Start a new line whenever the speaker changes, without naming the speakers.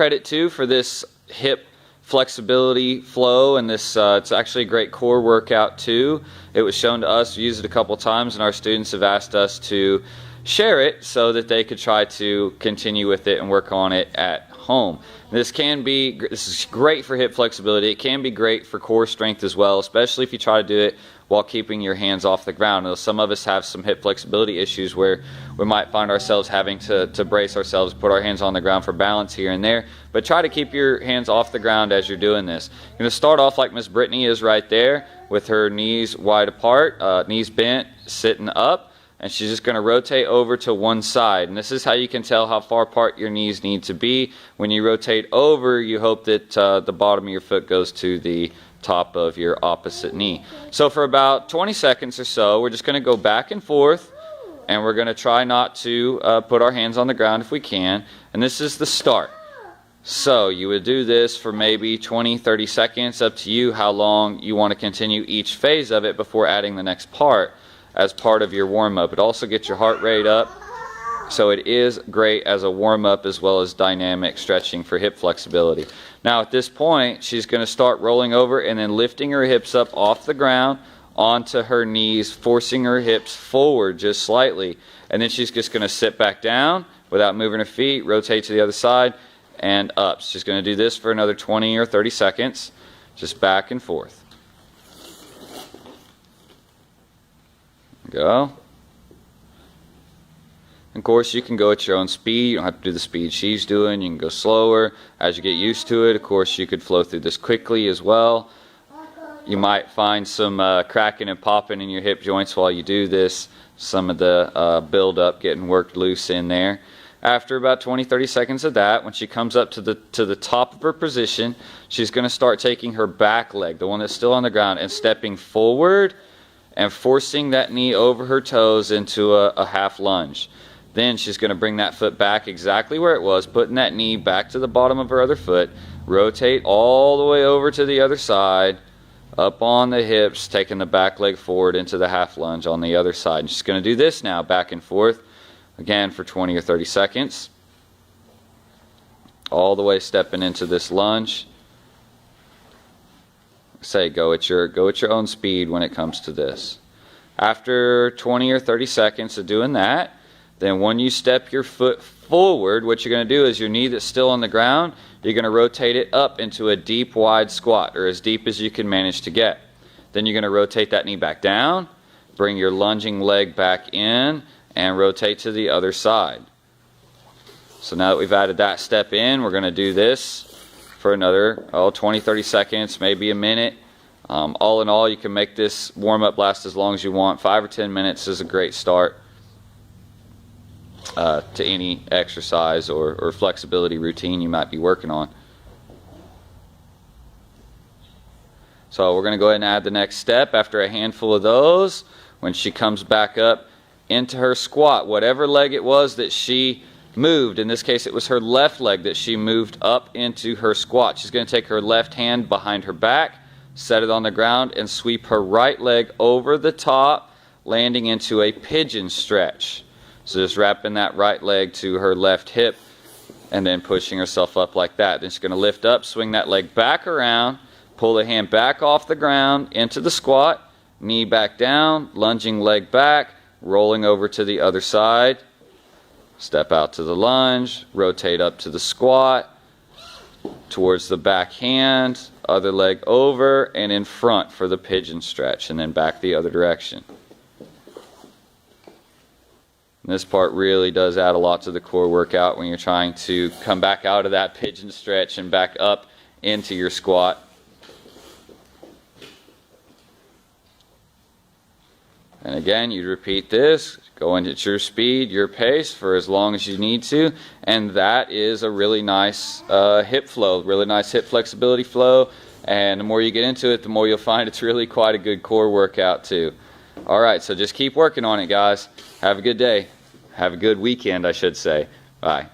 credit too for this hip flexibility flow, and this it's actually a great core workout too. It was shown to us, we used it a couple times, and our students have asked us to share it so that they could try to continue with it and work on it at home. This is great for hip flexibility. It can be great for core strength as well, especially if you try to do it while keeping your hands off the ground. Now, some of us have some hip flexibility issues where we might find ourselves having to brace ourselves, put our hands on the ground for balance here and there, but try to keep your hands off the ground as you're doing this. You're going to start off like Miss Brittany is right there, with her knees wide apart, knees bent, sitting up. And she's just going to rotate over to one side. And this is how you can tell how far apart your knees need to be. When you rotate over, you hope that the bottom of your foot goes to the top of your opposite knee. So for about 20 seconds or so, we're just going to go back and forth. And we're going to try not to put our hands on the ground if we can. And this is the start. So you would do this for maybe 20, 30 seconds, up to you how long you want to continue each phase of it before adding the next part as part of your warm-up. It also gets your heart rate up, so it is great as a warm-up as well as dynamic stretching for hip flexibility. Now at this point, she's going to start rolling over and then lifting her hips up off the ground onto her knees, forcing her hips forward just slightly. And then she's just going to sit back down without moving her feet, rotate to the other side, and up. She's going to do this for another 20 or 30 seconds, just back and forth. Go. Of course, you can go at your own speed. You don't have to do the speed she's doing. You can go slower. As you get used to it, of course, you could flow through this quickly as well. You might find some cracking and popping in your hip joints while you do this. Some of the buildup getting worked loose in there. After about 20-30 seconds of that, when she comes up to the top of her position, she's going to start taking her back leg, the one that's still on the ground, and stepping forward and forcing that knee over her toes into a half lunge. Then she's going to bring that foot back exactly where it was, putting that knee back to the bottom of her other foot, rotate all the way over to the other side, up on the hips, taking the back leg forward into the half lunge on the other side. And she's going to do this now, back and forth, again for 20 or 30 seconds. All the way stepping into this lunge. Say go at your own speed when it comes to this. After 20 or 30 seconds of doing that, then when you step your foot forward, what you're going to do is your knee that's still on the ground, you're going to rotate it up into a deep wide squat, or as deep as you can manage to get. Then you're going to rotate that knee back down, bring your lunging leg back in, and rotate to the other side. So now that we've added that step in, we're going to do this for another 20-30 seconds, maybe a minute. All in all, you can make this warm-up last as long as you want. 5 or 10 minutes is a great start to any exercise or flexibility routine you might be working on. So we're going to go ahead and add the next step after a handful of those. When she comes back up into her squat, whatever leg it was that she moved, in this case it was her left leg that she moved up into her squat. She's going to take her left hand behind her back, set it on the ground, and sweep her right leg over the top, landing into a pigeon stretch. So just wrapping that right leg to her left hip and then pushing herself up like that. Then she's going to lift up, swing that leg back around, pull the hand back off the ground into the squat, knee back down, lunging leg back, rolling over to the other side. Step out to the lunge, rotate up to the squat, towards the back hand, other leg over and in front for the pigeon stretch, and then back the other direction. And this part really does add a lot to the core workout when you're trying to come back out of that pigeon stretch and back up into your squat. And again, you repeat this, going at your speed, your pace for as long as you need to, and that is a really nice hip flow, really nice hip flexibility flow. And the more you get into it, the more you'll find it's really quite a good core workout too. All right, so just keep working on it, guys. Have a good day. Have a good weekend, I should say. Bye.